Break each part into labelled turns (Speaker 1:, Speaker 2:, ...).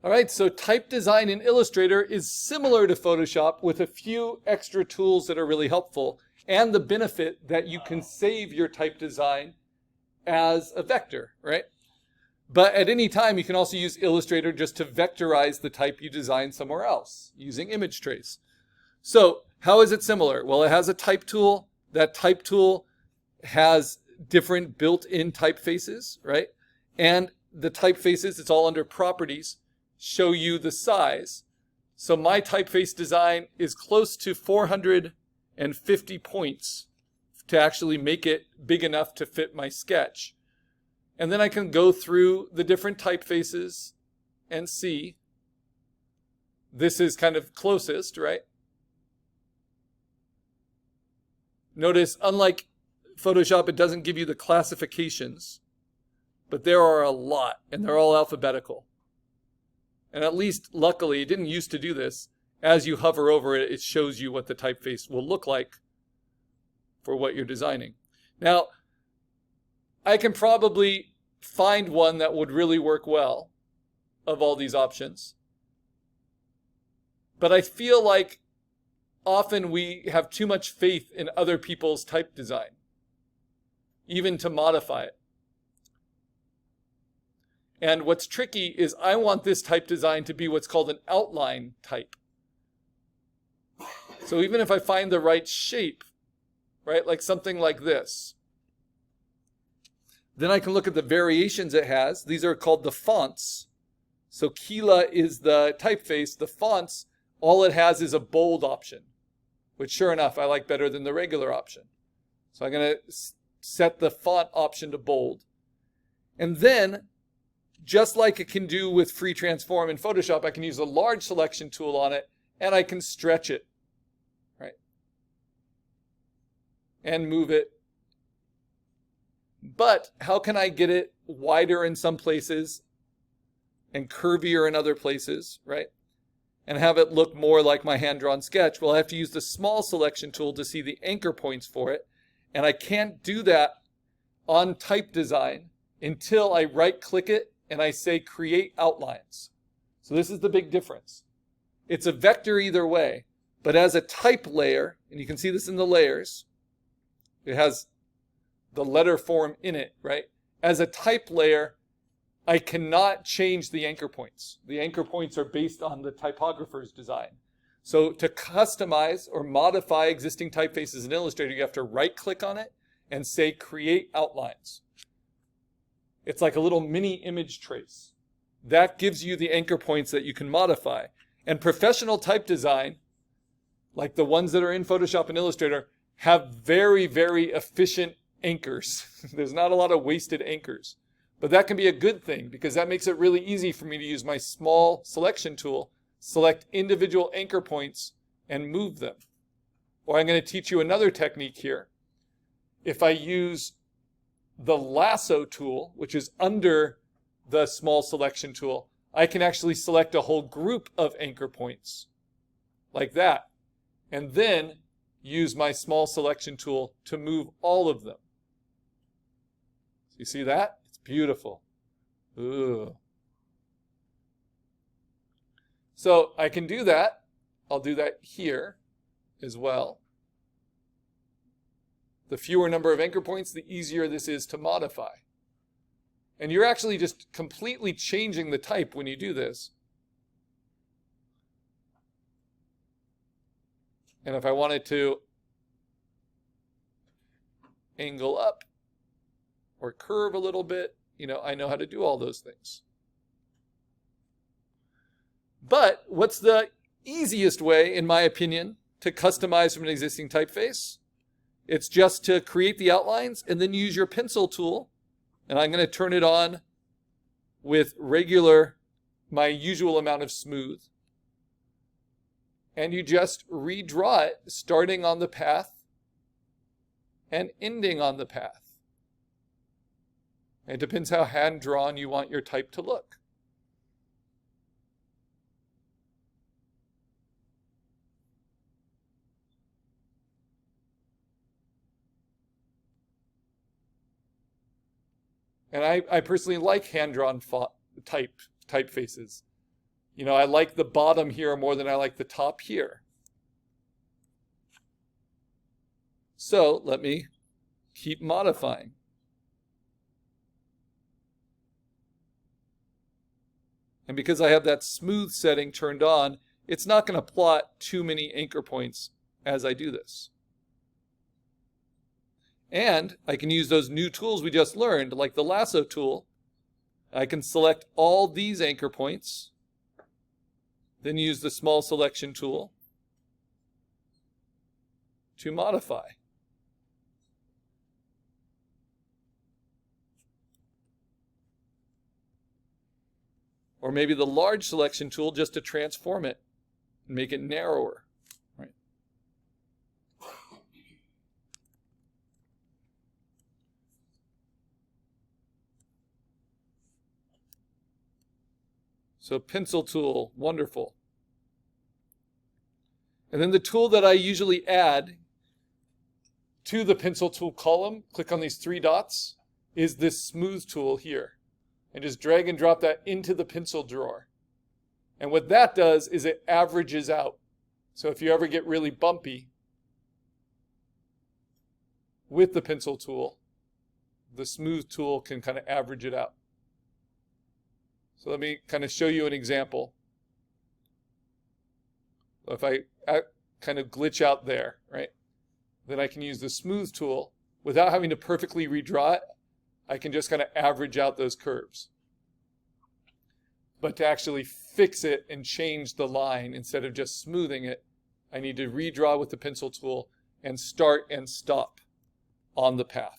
Speaker 1: All right, so type design in Illustrator is similar to Photoshop with a few extra tools that are really helpful, and the benefit that you can save your type design as a vector, right? But at any time, you can also use Illustrator just to vectorize the type you design somewhere else using image trace. So how is it similar? Well, it has a type tool. That type tool has different built-in typefaces, right? And the typefaces, it's all under properties, show you the size. So my typeface design is close to 450 points to actually make it big enough to fit my sketch. And then I can go through the different typefaces and see. This is kind of closest, right? Notice, unlike Photoshop, it doesn't give you the classifications, but there are a lot, and they're all alphabetical. And at least, luckily, it didn't used to do this. As you hover over it, it shows you what the typeface will look like for what you're designing. Now, I can probably find one that would really work well of all these options. But I feel like often we have too much faith in other people's type design, even to modify it. And what's tricky is I want this type design to be what's called an outline type. So even if I find the right shape, right, like something like this, then I can look at the variations it has. These are called the fonts. So Kila is the typeface. The fonts, all it has is a bold option, which sure enough, I like better than the regular option. So I'm going to set the font option to bold. And then, just like it can do with free transform in Photoshop, I can use a large selection tool on it and I can stretch it, right? And move it. But how can I get it wider in some places and curvier in other places, right? And have it look more like my hand-drawn sketch? Well, I have to use the small selection tool to see the anchor points for it. And I can't do that on type design until I right-click it and I say create outlines. So this is the big difference. It's a vector either way, but as a type layer, and you can see this in the layers, it has the letter form in it, right? As a type layer, I cannot change the anchor points. The anchor points are based on the typographer's design. So to customize or modify existing typefaces in Illustrator, you have to right-click on it and say create outlines. It's like a little mini image trace. That gives you the anchor points that you can modify. And professional type design, like the ones that are in Photoshop and Illustrator, have very, very efficient anchors. There's not a lot of wasted anchors. But that can be a good thing because that makes it really easy for me to use my small selection tool, select individual anchor points, and move them. Or I'm going to teach you another technique here. If I use the lasso tool, which is under the small selection tool, I can actually select a whole group of anchor points like that, and then use my small selection tool to move all of them. You see that? It's beautiful. Ooh. So I can do that. I'll do that here as well. The fewer number of anchor points, the easier this is to modify. And you're actually just completely changing the type when you do this. And if I wanted to angle up or curve a little bit, I know how to do all those things. But what's the easiest way, in my opinion, to customize from an existing typeface? It's just to create the outlines and then use your pencil tool. And I'm going to turn it on with my usual amount of smooth. And you just redraw it, starting on the path and ending on the path. It depends how hand-drawn you want your type to look. And I personally like hand-drawn typefaces. You know, I like the bottom here more than I like the top here. So let me keep modifying. And because I have that smooth setting turned on, it's not going to plot too many anchor points as I do this. And I can use those new tools we just learned, like the lasso tool. I can select all these anchor points, then use the small selection tool to modify. Or maybe the large selection tool just to transform it and make it narrower. Right? So pencil tool, wonderful. And then the tool that I usually add to the pencil tool column, click on these three dots, is this smooth tool here. And just drag and drop that into the pencil drawer. And what that does is it averages out. So if you ever get really bumpy with the pencil tool, the smooth tool can kind of average it out. So let me kind of show you an example. If I kind of glitch out there, right, then I can use the smooth tool without having to perfectly redraw it. I can just kind of average out those curves. But to actually fix it and change the line instead of just smoothing it, I need to redraw with the pencil tool and start and stop on the path.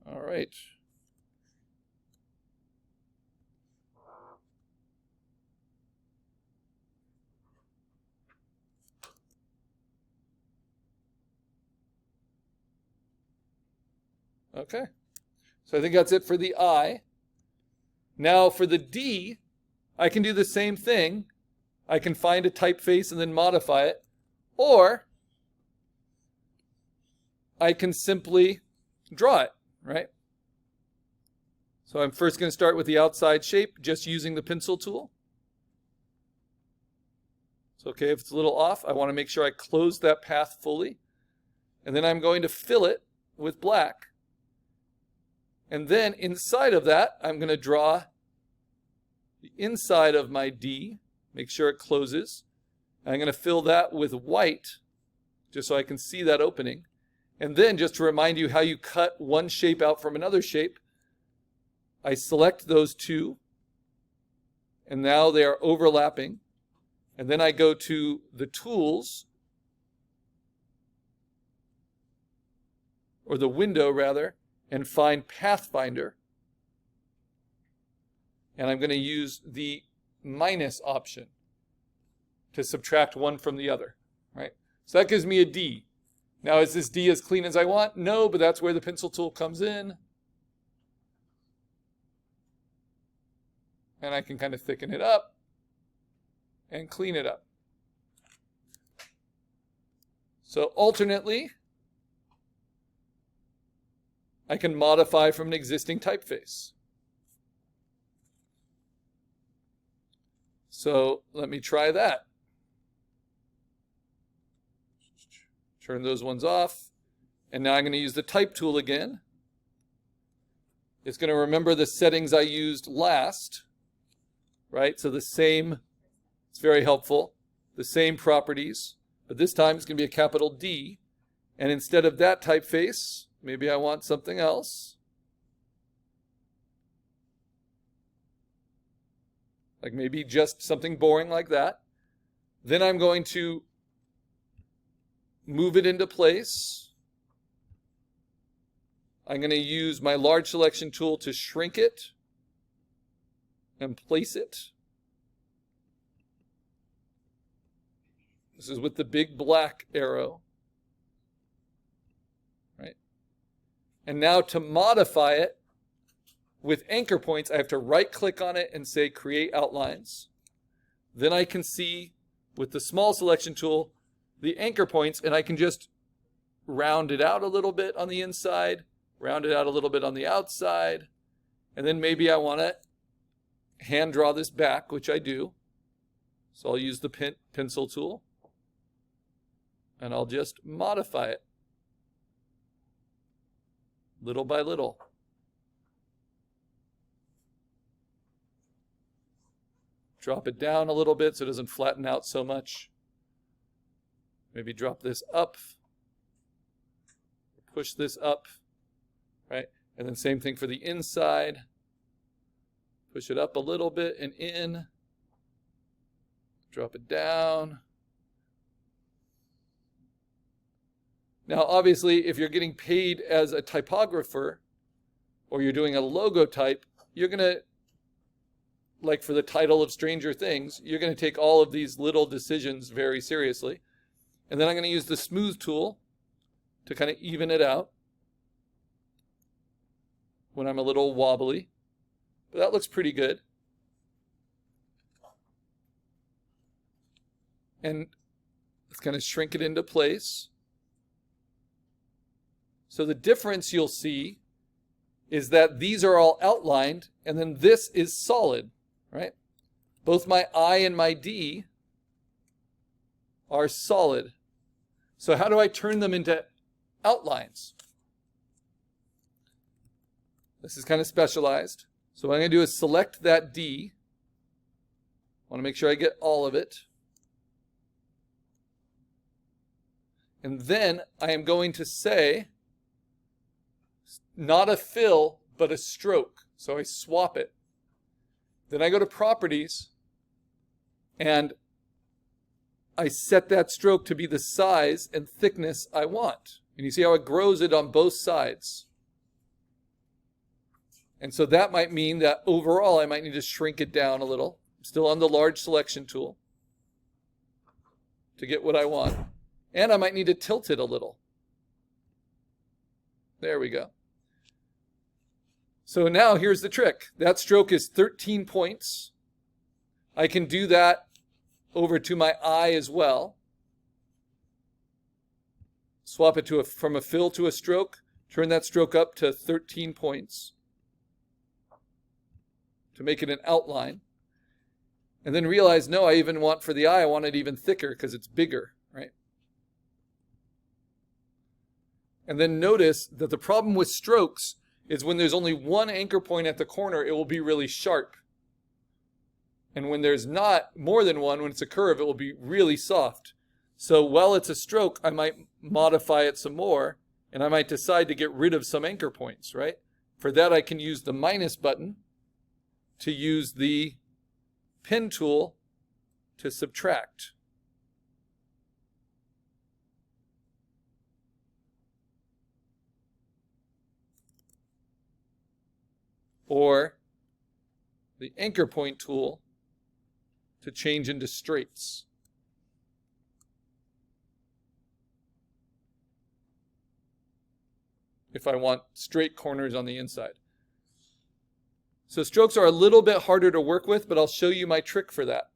Speaker 1: All right. Okay, so I think that's it for the I. Now for the D, I can do the same thing. I can find a typeface and then modify it, or I can simply draw it, right? So I'm first going to start with the outside shape, just using the pencil tool. It's okay if it's a little off. I want to make sure I close that path fully. And then I'm going to fill it with black. And then inside of that, I'm going to draw the inside of my D, make sure it closes. And I'm going to fill that with white, just so I can see that opening. And then just to remind you how you cut one shape out from another shape, I select those two, and now they are overlapping. And then I go to the tools, or the window rather, and find Pathfinder. And I'm going to use the minus option to subtract one from the other, right? So that gives me a D. Now, is this D as clean as I want? No, but that's where the pencil tool comes in. And I can kind of thicken it up and clean it up. So alternately, I can modify from an existing typeface. So let me try that. Turn those ones off. And now I'm going to use the type tool again. It's going to remember the settings I used last, right? So the same, it's very helpful, the same properties, but this time it's going to be a capital D. And instead of that typeface, maybe I want something else. Like maybe just something boring like that. Then I'm going to move it into place. I'm going to use my large selection tool to shrink it and place it. This is with the big black arrow. Right? And now to modify it with anchor points, I have to right click on it and say create outlines. Then I can see with the small selection tool the anchor points, and I can just round it out a little bit on the inside round it out a little bit on the outside, and then maybe I want to hand draw this back, which I do. So I'll use the pencil tool, and I'll just modify it little by little. Drop it down a little bit so it doesn't flatten out so much. Maybe drop this up, push this up, right? And then same thing for the inside. Push it up a little bit and in. Drop it down. Now, obviously, if you're getting paid as a typographer or you're doing a logo type, you're going to, like for the title of Stranger Things, you're going to take all of these little decisions very seriously. And then I'm going to use the smooth tool to kind of even it out when I'm a little wobbly. But that looks pretty good. And let's kind of shrink it into place. So the difference you'll see is that these are all outlined, and then this is solid, right? Both my I and my D are solid. So how do I turn them into outlines? This is kind of specialized. So what I'm going to do is select that D. I want to make sure I get all of it. And then I am going to say, not a fill, but a stroke. So I swap it. Then I go to Properties, and I set that stroke to be the size and thickness I want. And you see how it grows it on both sides. And so that might mean that overall I might need to shrink it down a little. I'm still on the large selection tool to get what I want. And I might need to tilt it a little. There we go. So now here's the trick. That stroke is 13 points. I can do that over to my eye as well. Swap it to from a fill to a stroke. Turn that stroke up to 13 points to make it an outline. And then realize, no, I even want for the eye, I want it even thicker because it's bigger, right? And then notice that the problem with strokes is when there's only one anchor point at the corner, it will be really sharp. And when there's not more than one, when it's a curve, it will be really soft. So while it's a stroke, I might modify it some more, and I might decide to get rid of some anchor points, right? For that, I can use the minus button to use the pen tool to subtract. Or the anchor point tool to change into straights. If I want straight corners on the inside. So strokes are a little bit harder to work with, but I'll show you my trick for that.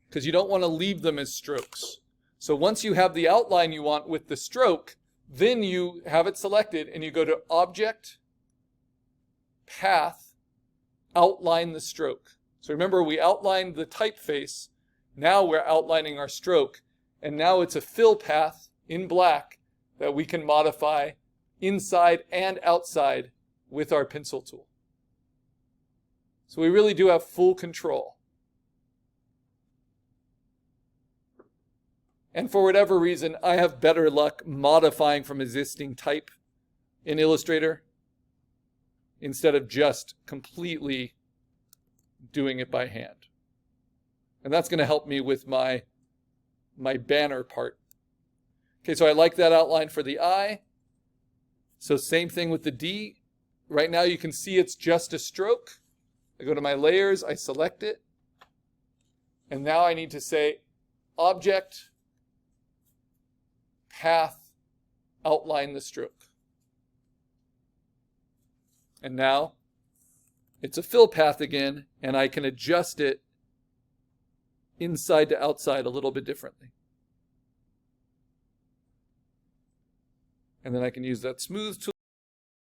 Speaker 1: Because you don't want to leave them as strokes. So once you have the outline you want with the stroke, then you have it selected and you go to Object, Path, Outline the Stroke. So remember, we outlined the typeface. Now we're outlining our stroke. And now it's a fill path in black that we can modify inside and outside with our pencil tool. So we really do have full control. And for whatever reason, I have better luck modifying from existing type in Illustrator instead of just completely doing it by hand. And that's going to help me with my banner part. Okay, so I like that outline for the eye. So same thing with the D. Right now you can see it's just a stroke. I go to my layers, I select it. And now I need to say Object, Path, Outline the Stroke. And now it's a fill path again, and I can adjust it inside to outside a little bit differently. And then I can use that smooth tool